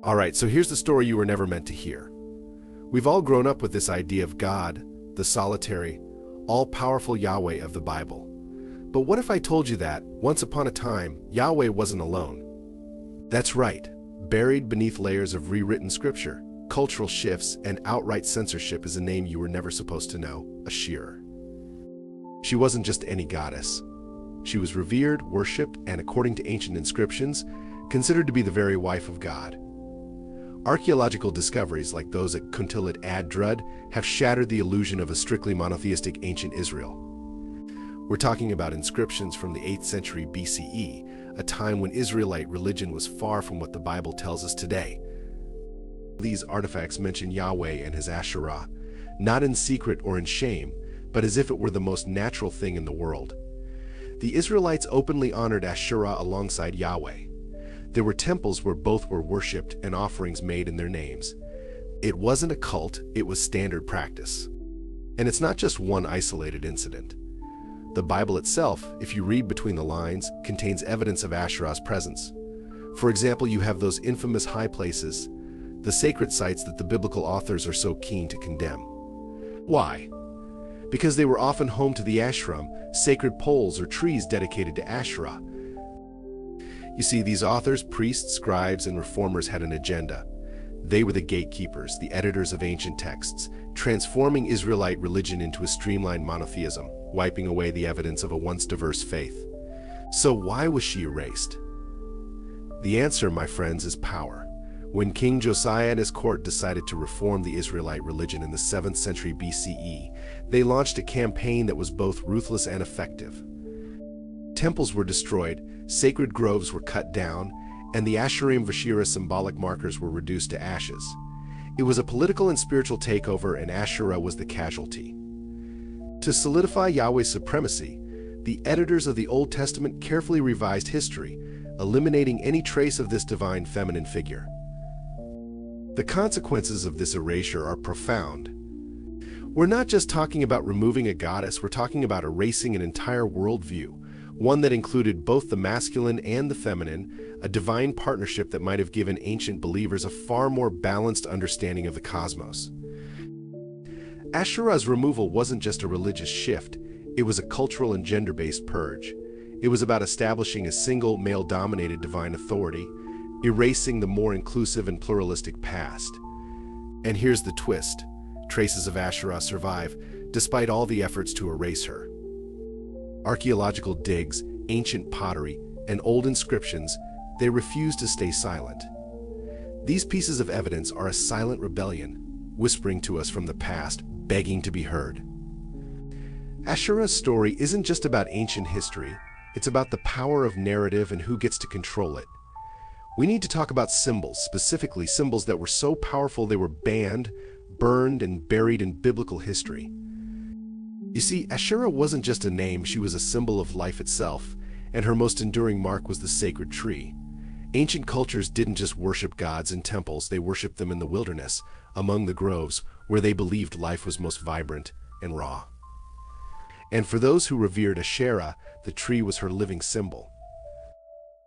Alright, so here's the story you were never meant to hear. We've all grown up with this idea of God, the solitary, all-powerful Yahweh of the Bible. But what if I told you that, once upon a time, Yahweh wasn't alone? That's right. Buried beneath layers of rewritten scripture, cultural shifts, and outright censorship is a name you were never supposed to know, Asherah. She wasn't just any goddess. She was revered, worshipped, and according to ancient inscriptions, considered to be the very wife of God. Archaeological discoveries like those at Kuntilat ad-Drud have shattered the illusion of a strictly monotheistic ancient Israel. We're talking about inscriptions from the 8th century BCE, a time when Israelite religion was far from what the Bible tells us today. These artifacts mention Yahweh and his Asherah, not in secret or in shame, but as if it were the most natural thing in the world. The Israelites openly honored Asherah alongside Yahweh. There were temples where both were worshipped and offerings made in their names. It wasn't a cult, it was standard practice. And it's not just one isolated incident. The Bible itself, if you read between the lines, contains evidence of Asherah's presence. For example, you have those infamous high places, the sacred sites that the biblical authors are so keen to condemn. Why? Because they were often home to the ashram, sacred poles or trees dedicated to Asherah. You see, these authors, priests, scribes, and reformers had an agenda. They were the gatekeepers, the editors of ancient texts, transforming Israelite religion into a streamlined monotheism, wiping away the evidence of a once diverse faith. So why was she erased? The answer, my friends, is power. When King Josiah and his court decided to reform the Israelite religion in the 7th century BCE, they launched a campaign that was both ruthless and effective. Temples were destroyed, sacred groves were cut down, and the Asherim Vashira symbolic markers were reduced to ashes. It was a political and spiritual takeover, and Asherah was the casualty. To solidify Yahweh's supremacy, the editors of the Old Testament carefully revised history, eliminating any trace of this divine feminine figure. The consequences of this erasure are profound. We're not just talking about removing a goddess, we're talking about erasing an entire worldview, one that included both the masculine and the feminine, a divine partnership that might have given ancient believers a far more balanced understanding of the cosmos. Asherah's removal wasn't just a religious shift, it was a cultural and gender-based purge. It was about establishing a single male-dominated divine authority, erasing the more inclusive and pluralistic past. And here's the twist. Traces of Asherah survive, despite all the efforts to erase her. Archaeological digs, ancient pottery, and old inscriptions, they refuse to stay silent. These pieces of evidence are a silent rebellion, whispering to us from the past, begging to be heard. Asherah's story isn't just about ancient history, it's about the power of narrative and who gets to control it. We need to talk about symbols, specifically symbols that were so powerful they were banned, burned, and buried in biblical history. You see, Asherah wasn't just a name, she was a symbol of life itself, and her most enduring mark was the sacred tree. Ancient cultures didn't just worship gods in temples, they worshipped them in the wilderness, among the groves, where they believed life was most vibrant and raw. And for those who revered Asherah, the tree was her living symbol.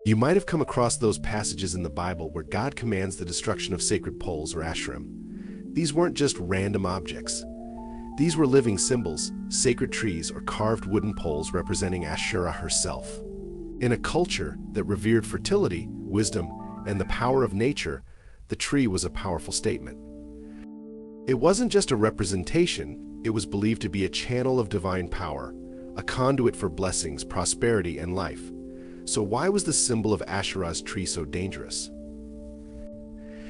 You might have come across those passages in the Bible where God commands the destruction of sacred poles or ashram. These weren't just random objects. These were living symbols, sacred trees or carved wooden poles representing Asherah herself. In a culture that revered fertility, wisdom, and the power of nature, the tree was a powerful statement. It wasn't just a representation, it was believed to be a channel of divine power, a conduit for blessings, prosperity, and life. So why was the symbol of Asherah's tree so dangerous?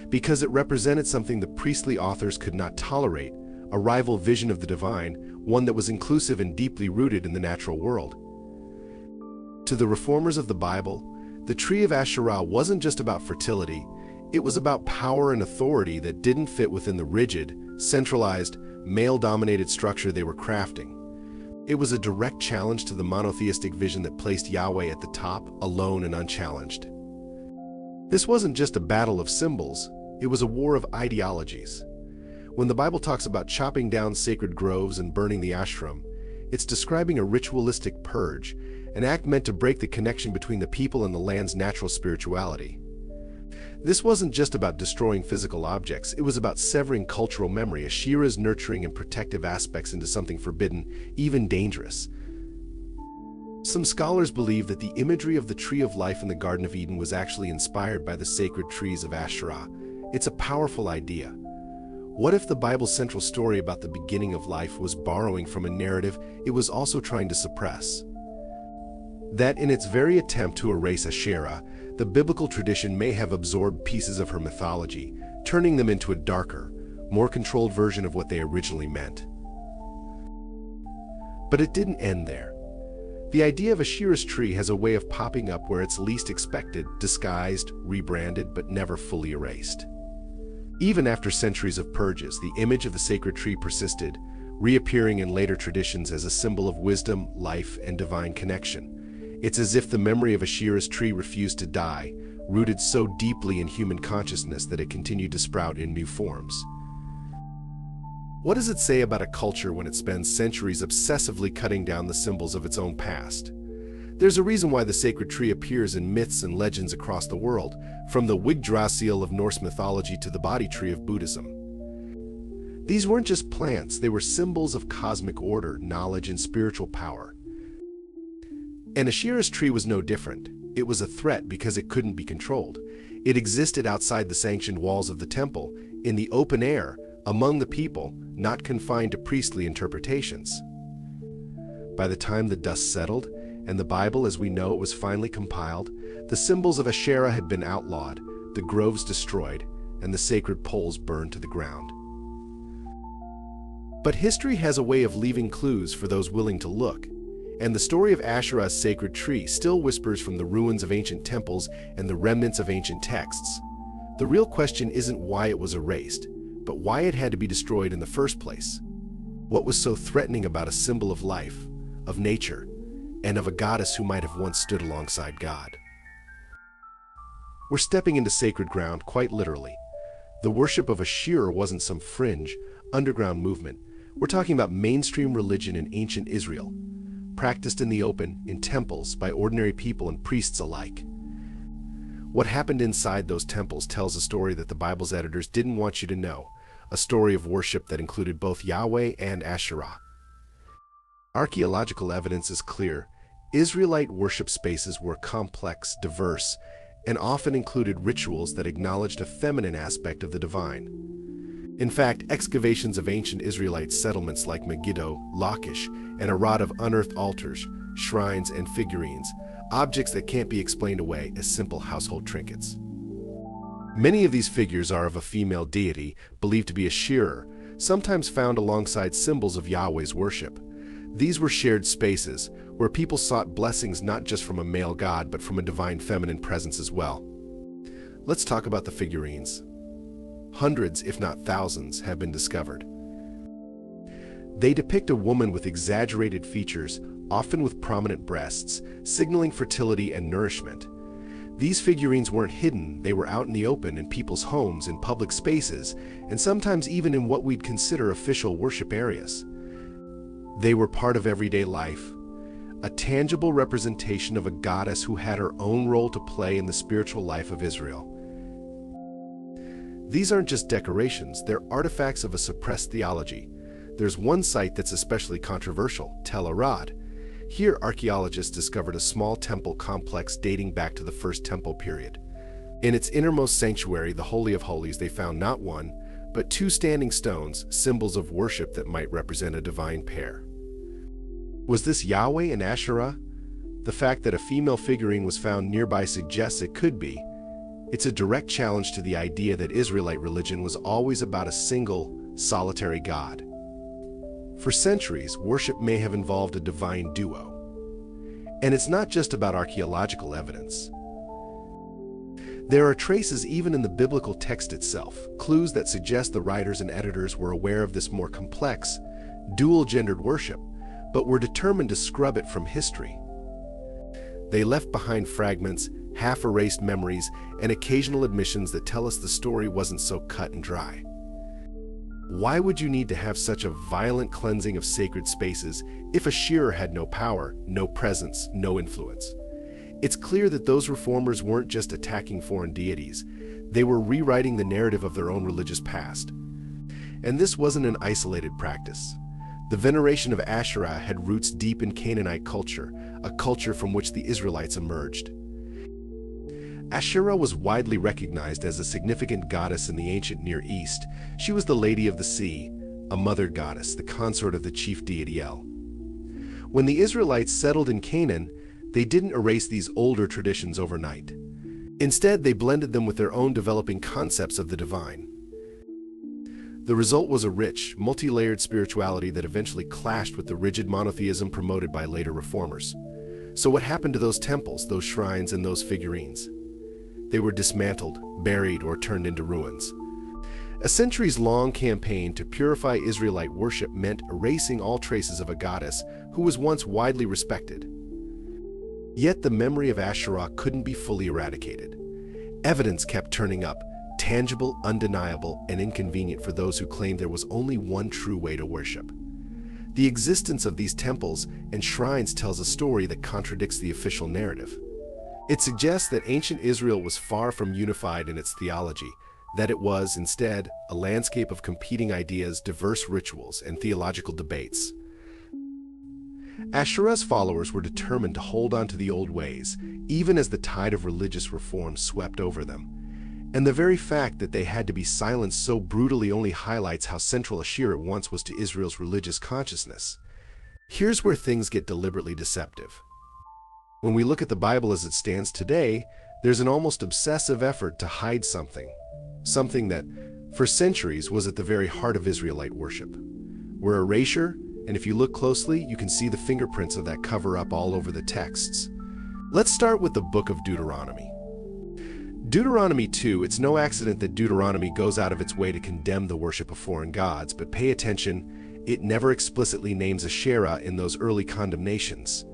Because it represented something the priestly authors could not tolerate, a rival vision of the divine, one that was inclusive and deeply rooted in the natural world. To the reformers of the Bible, the tree of Asherah wasn't just about fertility, it was about power and authority that didn't fit within the rigid, centralized, male-dominated structure they were crafting. It was a direct challenge to the monotheistic vision that placed Yahweh at the top, alone and unchallenged. This wasn't just a battle of symbols, it was a war of ideologies. When the Bible talks about chopping down sacred groves and burning the ashram, it's describing a ritualistic purge, an act meant to break the connection between the people and the land's natural spirituality. This wasn't just about destroying physical objects, it was about severing cultural memory, Asherah's nurturing and protective aspects into something forbidden, even dangerous. Some scholars believe that the imagery of the tree of life in the Garden of Eden was actually inspired by the sacred trees of Asherah. It's a powerful idea. What if the Bible's central story about the beginning of life was borrowing from a narrative it was also trying to suppress? That in its very attempt to erase Asherah, the biblical tradition may have absorbed pieces of her mythology, turning them into a darker, more controlled version of what they originally meant. But it didn't end there. The idea of Asherah's tree has a way of popping up where it's least expected, disguised, rebranded, but never fully erased. Even after centuries of purges, the image of the sacred tree persisted, reappearing in later traditions as a symbol of wisdom, life, and divine connection. It's as if the memory of Asherah's tree refused to die, rooted so deeply in human consciousness that it continued to sprout in new forms. What does it say about a culture when it spends centuries obsessively cutting down the symbols of its own past? There's a reason why the sacred tree appears in myths and legends across the world, from the Yggdrasil of Norse mythology to the Bodhi tree of Buddhism. These weren't just plants, they were symbols of cosmic order, knowledge, and spiritual power. And Asherah's tree was no different. It was a threat because it couldn't be controlled. It existed outside the sanctioned walls of the temple, in the open air, among the people, not confined to priestly interpretations. By the time the dust settled, and the Bible as we know it was finally compiled, the symbols of Asherah had been outlawed, the groves destroyed, and the sacred poles burned to the ground. But history has a way of leaving clues for those willing to look, and the story of Asherah's sacred tree still whispers from the ruins of ancient temples and the remnants of ancient texts. The real question isn't why it was erased, but why it had to be destroyed in the first place. What was so threatening about a symbol of life, of nature, and of a goddess who might have once stood alongside God? We're stepping into sacred ground, quite literally. The worship of Asherah wasn't some fringe, underground movement. We're talking about mainstream religion in ancient Israel, practiced in the open, in temples, by ordinary people and priests alike. What happened inside those temples tells a story that the Bible's editors didn't want you to know, a story of worship that included both Yahweh and Asherah. Archaeological evidence is clear. Israelite worship spaces were complex, diverse, and often included rituals that acknowledged a feminine aspect of the divine. In fact, excavations of ancient Israelite settlements like Megiddo, Lachish, and Arad of unearthed altars, shrines, and figurines, objects that can't be explained away as simple household trinkets. Many of these figures are of a female deity, believed to be Asherah, sometimes found alongside symbols of Yahweh's worship. These were shared spaces, where people sought blessings not just from a male god, but from a divine feminine presence as well. Let's talk about the figurines. Hundreds, if not thousands, have been discovered. They depict a woman with exaggerated features, often with prominent breasts, signaling fertility and nourishment. These figurines weren't hidden, they were out in the open in people's homes, in public spaces, and sometimes even in what we'd consider official worship areas. They were part of everyday life, a tangible representation of a goddess who had her own role to play in the spiritual life of Israel. These aren't just decorations, they're artifacts of a suppressed theology. There's one site that's especially controversial, Tel Arad. Here, archaeologists discovered a small temple complex dating back to the First Temple period. In its innermost sanctuary, the Holy of Holies, they found not one, but two standing stones, symbols of worship that might represent a divine pair. Was this Yahweh and Asherah? The fact that a female figurine was found nearby suggests it could be. It's a direct challenge to the idea that Israelite religion was always about a single, solitary God. For centuries, worship may have involved a divine duo. And it's not just about archaeological evidence. There are traces even in the biblical text itself, clues that suggest the writers and editors were aware of this more complex, dual-gendered worship, but were determined to scrub it from history. They left behind fragments, half-erased memories, and occasional admissions that tell us the story wasn't so cut and dry. Why would you need to have such a violent cleansing of sacred spaces if Asherah had no power, no presence, no influence? It's clear that those reformers weren't just attacking foreign deities. They were rewriting the narrative of their own religious past. And this wasn't an isolated practice. The veneration of Asherah had roots deep in Canaanite culture, a culture from which the Israelites emerged. Asherah was widely recognized as a significant goddess in the ancient Near East. She was the Lady of the Sea, a mother goddess, the consort of the chief deity El. When the Israelites settled in Canaan, they didn't erase these older traditions overnight. Instead, they blended them with their own developing concepts of the divine. The result was a rich, multi-layered spirituality that eventually clashed with the rigid monotheism promoted by later reformers. So what happened to those temples, those shrines, and those figurines? They were dismantled, buried, or turned into ruins. A centuries-long campaign to purify Israelite worship meant erasing all traces of a goddess who was once widely respected. Yet the memory of Asherah couldn't be fully eradicated. Evidence kept turning up, tangible, undeniable, and inconvenient for those who claimed there was only one true way to worship. The existence of these temples and shrines tells a story that contradicts the official narrative. It suggests that ancient Israel was far from unified in its theology, that it was, instead, a landscape of competing ideas, diverse rituals, and theological debates. Asherah's followers were determined to hold on to the old ways, even as the tide of religious reform swept over them. And the very fact that they had to be silenced so brutally only highlights how central Asherah once was to Israel's religious consciousness. Here's where things get deliberately deceptive. When we look at the Bible as it stands today, there's an almost obsessive effort to hide something that, for centuries, was at the very heart of Israelite worship. We're erasure, and if you look closely, you can see the fingerprints of that cover-up all over the texts. Let's start with the book of Deuteronomy. Deuteronomy 2, it's no accident that Deuteronomy goes out of its way to condemn the worship of foreign gods, but pay attention, it never explicitly names Asherah in those early condemnations.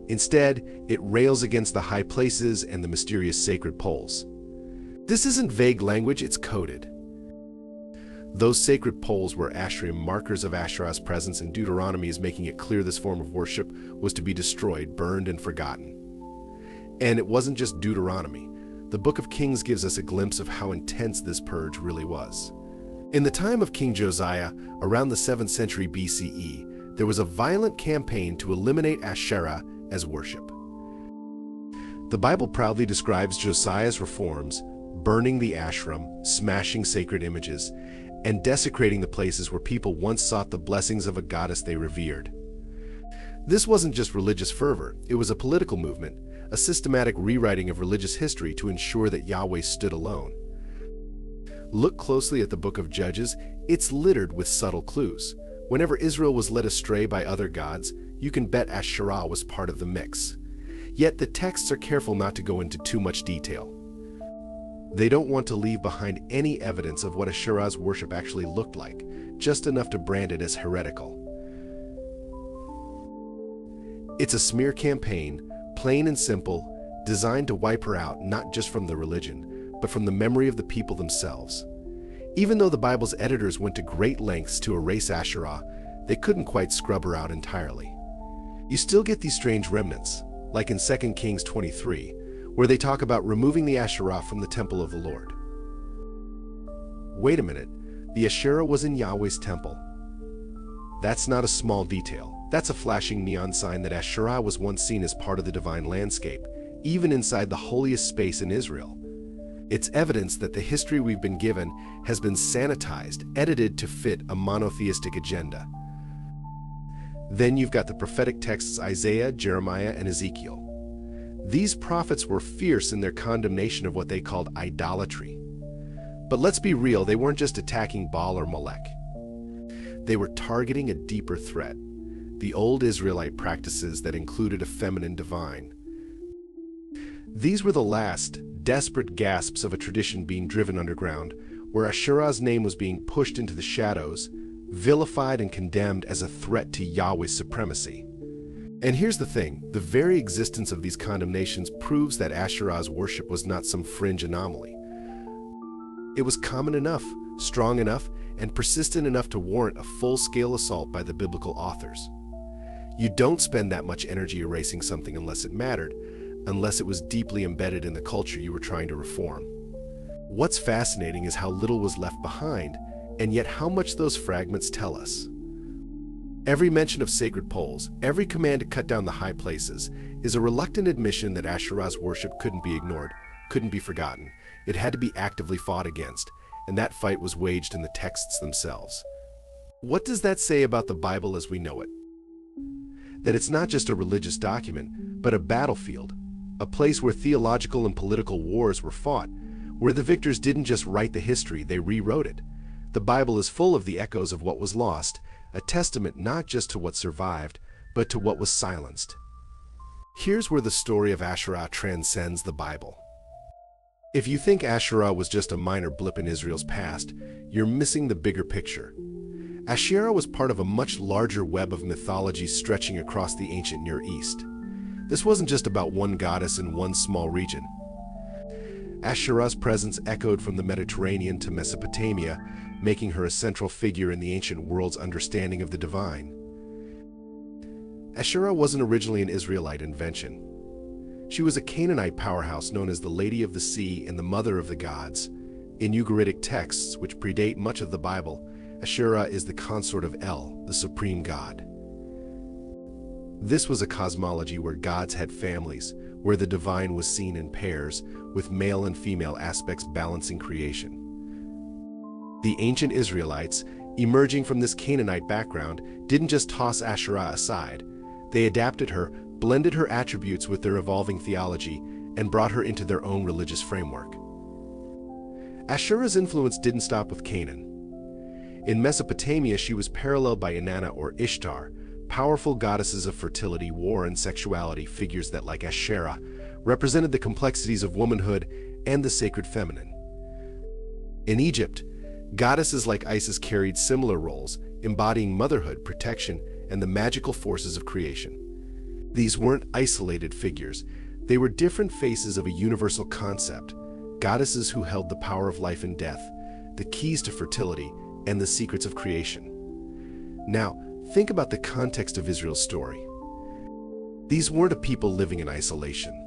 Instead, it rails against the high places and the mysterious sacred poles. This isn't vague language, it's coded. Those sacred poles were Asherim, markers of Asherah's presence, and Deuteronomy is making it clear this form of worship was to be destroyed, burned, and forgotten. And it wasn't just Deuteronomy. The Book of Kings gives us a glimpse of how intense this purge really was. In the time of King Josiah, around the 7th century BCE, there was a violent campaign to eliminate Asherah as worship. The Bible proudly describes Josiah's reforms, burning the ashram, smashing sacred images, and desecrating the places where people once sought the blessings of a goddess they revered. This wasn't just religious fervor, it was a political movement, a systematic rewriting of religious history to ensure that Yahweh stood alone. Look closely at the book of Judges, it's littered with subtle clues. Whenever Israel was led astray by other gods, you can bet Asherah was part of the mix. Yet the texts are careful not to go into too much detail. They don't want to leave behind any evidence of what Asherah's worship actually looked like, just enough to brand it as heretical. It's a smear campaign, plain and simple, designed to wipe her out not just from the religion, but from the memory of the people themselves. Even though the Bible's editors went to great lengths to erase Asherah, they couldn't quite scrub her out entirely. You still get these strange remnants, like in 2 Kings 23, where they talk about removing the Asherah from the temple of the Lord. Wait a minute, the Asherah was in Yahweh's temple. That's not a small detail. That's a flashing neon sign that Asherah was once seen as part of the divine landscape, even inside the holiest space in Israel. It's evidence that the history we've been given has been sanitized, edited to fit a monotheistic agenda. Then you've got the prophetic texts Isaiah, Jeremiah, and Ezekiel. These prophets were fierce in their condemnation of what they called idolatry. But let's be real, they weren't just attacking Baal or Molech. They were targeting a deeper threat, the old Israelite practices that included a feminine divine. These were the last, desperate gasps of a tradition being driven underground, where Asherah's name was being pushed into the shadows, vilified and condemned as a threat to Yahweh's supremacy. And here's the thing, the very existence of these condemnations proves that Asherah's worship was not some fringe anomaly. It was common enough, strong enough, and persistent enough to warrant a full-scale assault by the biblical authors. You don't spend that much energy erasing something unless it mattered, unless it was deeply embedded in the culture you were trying to reform. What's fascinating is how little was left behind, and yet how much those fragments tell us. Every mention of sacred poles, every command to cut down the high places, is a reluctant admission that Asherah's worship couldn't be ignored, couldn't be forgotten. It had to be actively fought against, and that fight was waged in the texts themselves. What does that say about the Bible as we know it? That it's not just a religious document, but a battlefield, a place where theological and political wars were fought, where the victors didn't just write the history, they rewrote it. The Bible is full of the echoes of what was lost, a testament not just to what survived, but to what was silenced. Here's where the story of Asherah transcends the Bible. If you think Asherah was just a minor blip in Israel's past, you're missing the bigger picture. Asherah was part of a much larger web of mythology stretching across the ancient Near East. This wasn't just about one goddess in one small region. Asherah's presence echoed from the Mediterranean to Mesopotamia, making her a central figure in the ancient world's understanding of the divine. Asherah wasn't originally an Israelite invention. She was a Canaanite powerhouse known as the Lady of the Sea and the Mother of the Gods. In Ugaritic texts, which predate much of the Bible, Asherah is the consort of El, the supreme god. This was a cosmology where gods had families, where the divine was seen in pairs, with male and female aspects balancing creation. The ancient Israelites, emerging from this Canaanite background, didn't just toss Asherah aside. They adapted her, blended her attributes with their evolving theology, and brought her into their own religious framework. Asherah's influence didn't stop with Canaan. In Mesopotamia, she was paralleled by Inanna or Ishtar, powerful goddesses of fertility, war, and sexuality, figures that, like Asherah, represented the complexities of womanhood and the sacred feminine. In Egypt, goddesses like Isis carried similar roles, embodying motherhood, protection, and the magical forces of creation. These weren't isolated figures. They were different faces of a universal concept, goddesses who held the power of life and death, the keys to fertility, and the secrets of creation. Now, think about the context of Israel's story. These weren't a people living in isolation.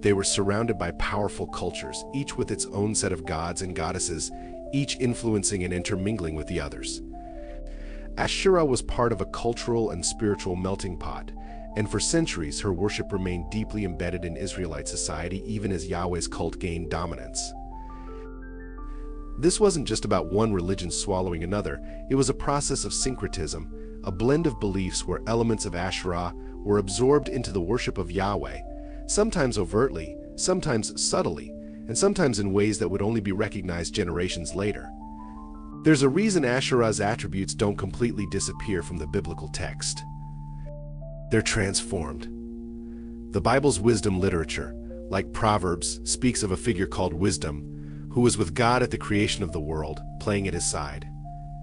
They were surrounded by powerful cultures, each with its own set of gods and goddesses, each influencing and intermingling with the others. Asherah was part of a cultural and spiritual melting pot, and for centuries her worship remained deeply embedded in Israelite society even as Yahweh's cult gained dominance. This wasn't just about one religion swallowing another, it was a process of syncretism, a blend of beliefs where elements of Asherah were absorbed into the worship of Yahweh, sometimes overtly, sometimes subtly, and sometimes in ways that would only be recognized generations later. There's a reason Asherah's attributes don't completely disappear from the biblical text. They're transformed. The Bible's wisdom literature, like Proverbs, speaks of a figure called Wisdom, who was with God at the creation of the world, playing at his side.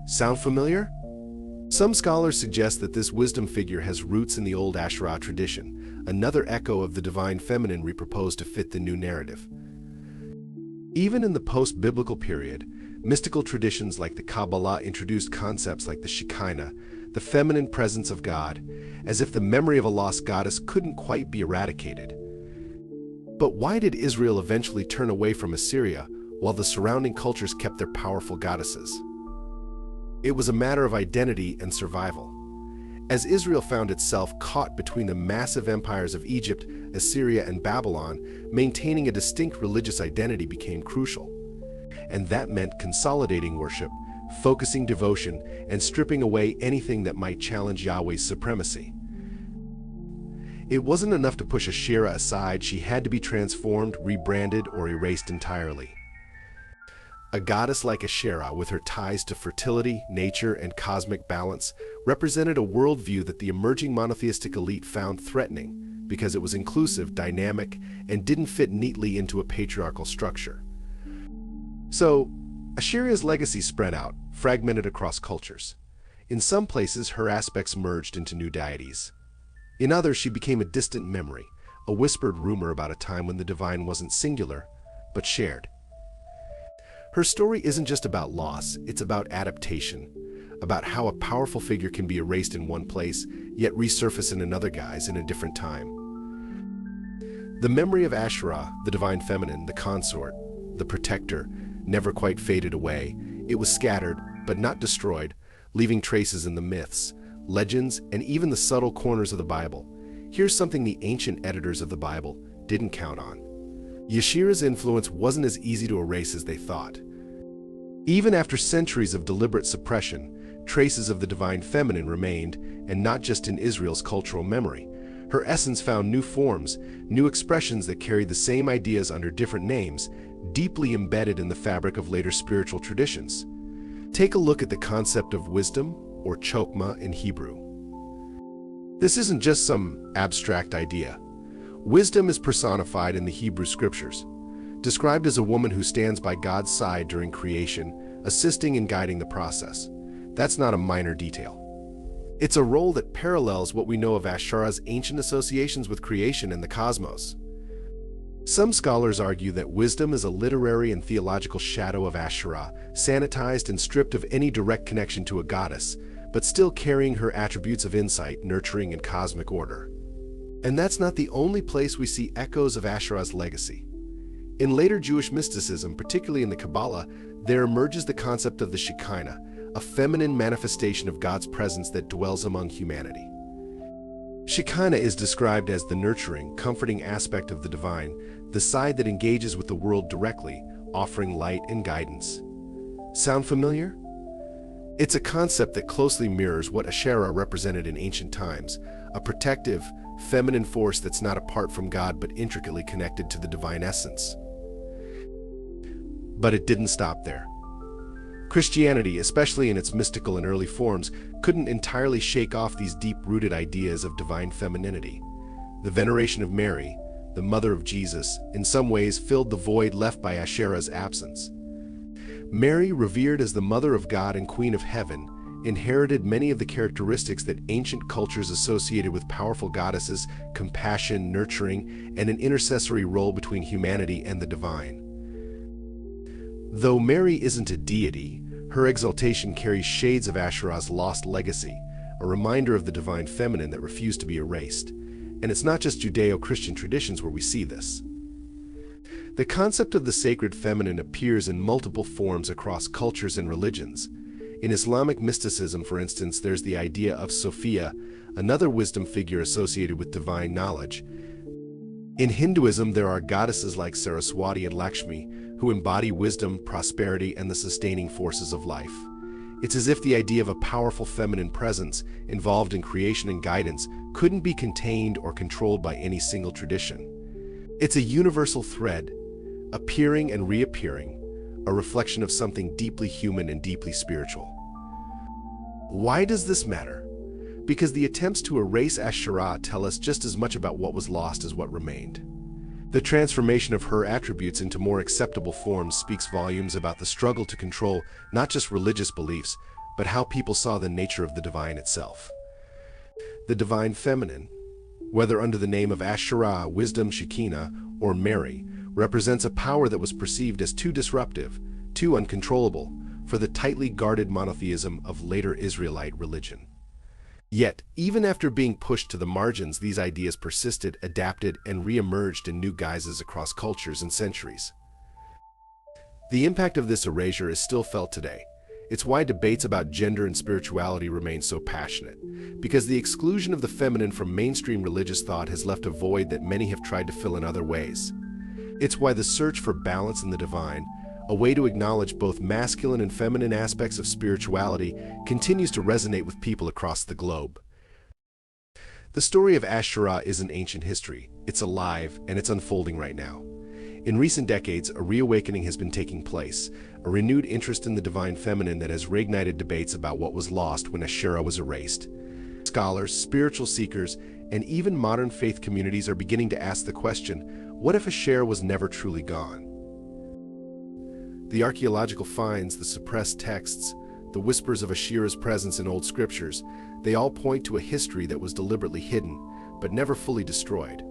Sound familiar? Some scholars suggest that this wisdom figure has roots in the old Asherah tradition, another echo of the divine feminine reproposed to fit the new narrative. Even in the post-biblical period, mystical traditions like the Kabbalah introduced concepts like the Shekinah, the feminine presence of God, as if the memory of a lost goddess couldn't quite be eradicated. But why did Israel eventually turn away from Assyria while the surrounding cultures kept their powerful goddesses? It was a matter of identity and survival. As Israel found itself caught between the massive empires of Egypt, Assyria, and Babylon, maintaining a distinct religious identity became crucial. And that meant consolidating worship, focusing devotion, and stripping away anything that might challenge Yahweh's supremacy. It wasn't enough to push Asherah aside, she had to be transformed, rebranded, or erased entirely. A goddess like Asherah, with her ties to fertility, nature, and cosmic balance, represented a worldview that the emerging monotheistic elite found threatening because it was inclusive, dynamic, and didn't fit neatly into a patriarchal structure. So, Asherah's legacy spread out, fragmented across cultures. In some places, her aspects merged into new deities. In others, she became a distant memory, a whispered rumor about a time when the divine wasn't singular, but shared. Her story isn't just about loss, it's about adaptation, about how a powerful figure can be erased in one place, yet resurface in another guise in a different time. The memory of Asherah, the divine feminine, the consort, the protector, never quite faded away. It was scattered, but not destroyed, leaving traces in the myths, legends, and even the subtle corners of the Bible. Here's something the ancient editors of the Bible didn't count on. Asherah's influence wasn't as easy to erase as they thought. Even after centuries of deliberate suppression, traces of the divine feminine remained, and not just in Israel's cultural memory. Her essence found new forms, new expressions that carried the same ideas under different names, deeply embedded in the fabric of later spiritual traditions. Take a look at the concept of wisdom, or chokmah in Hebrew. This isn't just some abstract idea. Wisdom is personified in the Hebrew scriptures, described as a woman who stands by God's side during creation, assisting and guiding the process. That's not a minor detail. It's a role that parallels what we know of Asherah's ancient associations with creation and the cosmos. Some scholars argue that wisdom is a literary and theological shadow of Asherah, sanitized and stripped of any direct connection to a goddess, but still carrying her attributes of insight, nurturing, and cosmic order. And that's not the only place we see echoes of Asherah's legacy. In later Jewish mysticism, particularly in the Kabbalah, there emerges the concept of the Shekinah, a feminine manifestation of God's presence that dwells among humanity. Shekinah is described as the nurturing, comforting aspect of the divine, the side that engages with the world directly, offering light and guidance. Sound familiar? It's a concept that closely mirrors what Asherah represented in ancient times, a protective, feminine force that's not apart from God but intricately connected to the divine essence. But it didn't stop there. Christianity, especially in its mystical and early forms, couldn't entirely shake off these deep-rooted ideas of divine femininity. The veneration of Mary, the mother of Jesus, in some ways filled the void left by Asherah's absence. Mary, revered as the Mother of God and Queen of Heaven, inherited many of the characteristics that ancient cultures associated with powerful goddesses: compassion, nurturing, and an intercessory role between humanity and the divine. Though Mary isn't a deity, her exaltation carries shades of Asherah's lost legacy, a reminder of the divine feminine that refused to be erased. And it's not just Judeo-Christian traditions where we see this. The concept of the sacred feminine appears in multiple forms across cultures and religions. In Islamic mysticism, for instance, there's the idea of Sophia, another wisdom figure associated with divine knowledge. In Hinduism, there are goddesses like Saraswati and Lakshmi, who embody wisdom, prosperity, and the sustaining forces of life. It's as if the idea of a powerful feminine presence involved in creation and guidance couldn't be contained or controlled by any single tradition. It's a universal thread, appearing and reappearing, a reflection of something deeply human and deeply spiritual. Why does this matter? Because the attempts to erase Asherah tell us just as much about what was lost as what remained. The transformation of her attributes into more acceptable forms speaks volumes about the struggle to control not just religious beliefs, but how people saw the nature of the divine itself. The divine feminine, whether under the name of Asherah, Wisdom, Shekinah, or Mary, represents a power that was perceived as too disruptive, too uncontrollable, for the tightly guarded monotheism of later Israelite religion. Yet, even after being pushed to the margins, these ideas persisted, adapted, and re-emerged in new guises across cultures and centuries. The impact of this erasure is still felt today. It's why debates about gender and spirituality remain so passionate, because the exclusion of the feminine from mainstream religious thought has left a void that many have tried to fill in other ways. It's why the search for balance in the divine, a way to acknowledge both masculine and feminine aspects of spirituality, continues to resonate with people across the globe. The story of Asherah isn't ancient history. It's alive, and it's unfolding right now. In recent decades, a reawakening has been taking place, a renewed interest in the divine feminine that has reignited debates about what was lost when Asherah was erased. Scholars, spiritual seekers, and even modern faith communities are beginning to ask the question, what if Asherah was never truly gone? The archaeological finds, the suppressed texts, the whispers of Asherah's presence in old scriptures, they all point to a history that was deliberately hidden, but never fully destroyed.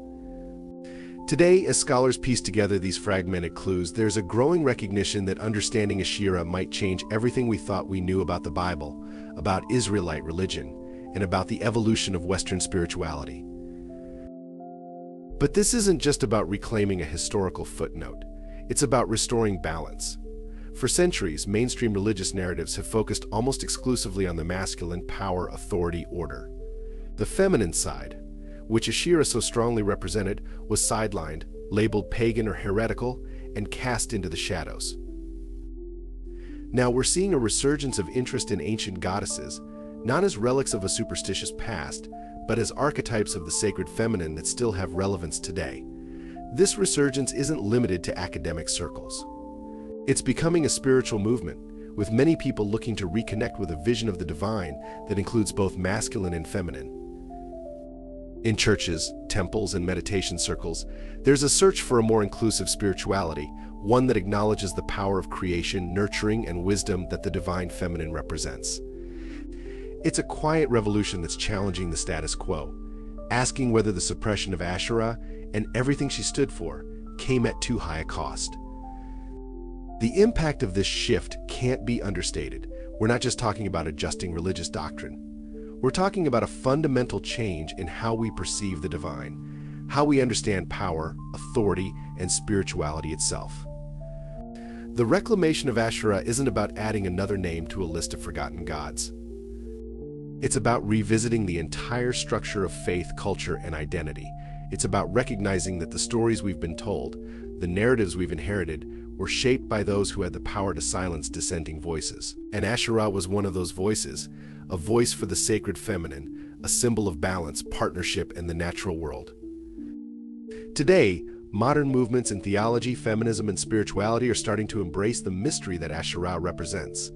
Today, as scholars piece together these fragmented clues, there's a growing recognition that understanding Asherah might change everything we thought we knew about the Bible, about Israelite religion, and about the evolution of Western spirituality. But this isn't just about reclaiming a historical footnote. It's about restoring balance. For centuries, mainstream religious narratives have focused almost exclusively on the masculine power, authority, order. The feminine side, which Asherah so strongly represented, was sidelined, labeled pagan or heretical, and cast into the shadows. Now we're seeing a resurgence of interest in ancient goddesses, not as relics of a superstitious past, but as archetypes of the sacred feminine that still have relevance today. This resurgence isn't limited to academic circles. It's becoming a spiritual movement, with many people looking to reconnect with a vision of the divine that includes both masculine and feminine. In churches, temples, and meditation circles, there's a search for a more inclusive spirituality, one that acknowledges the power of creation, nurturing, and wisdom that the divine feminine represents. It's a quiet revolution that's challenging the status quo, asking whether the suppression of Asherah and everything she stood for came at too high a cost. The impact of this shift can't be understated. We're not just talking about adjusting religious doctrine. We're talking about a fundamental change in how we perceive the divine, how we understand power, authority, and spirituality itself. The reclamation of Asherah isn't about adding another name to a list of forgotten gods. It's about revisiting the entire structure of faith, culture, and identity. It's about recognizing that the stories we've been told, the narratives we've inherited, were shaped by those who had the power to silence dissenting voices. And Asherah was one of those voices, a voice for the sacred feminine, a symbol of balance, partnership, and the natural world. Today, modern movements in theology, feminism, and spirituality are starting to embrace the mystery that Asherah represents.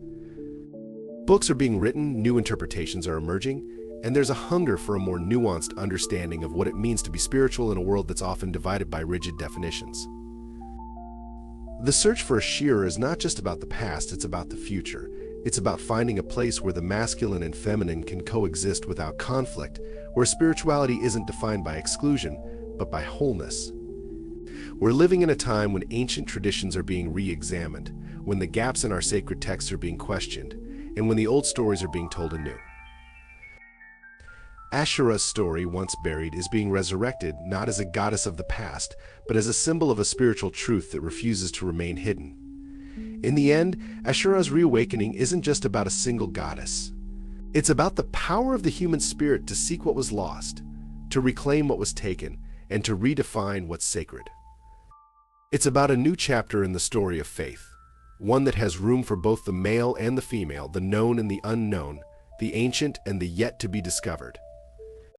Books are being written, new interpretations are emerging, and there's a hunger for a more nuanced understanding of what it means to be spiritual in a world that's often divided by rigid definitions. The search for Asherah is not just about the past, it's about the future. It's about finding a place where the masculine and feminine can coexist without conflict, where spirituality isn't defined by exclusion, but by wholeness. We're living in a time when ancient traditions are being re-examined, when the gaps in our sacred texts are being questioned, and when the old stories are being told anew. Asherah's story, once buried, is being resurrected not as a goddess of the past, but as a symbol of a spiritual truth that refuses to remain hidden. In the end, Asherah's reawakening isn't just about a single goddess. It's about the power of the human spirit to seek what was lost, to reclaim what was taken, and to redefine what's sacred. It's about a new chapter in the story of faith, one that has room for both the male and the female, the known and the unknown, the ancient and the yet to be discovered.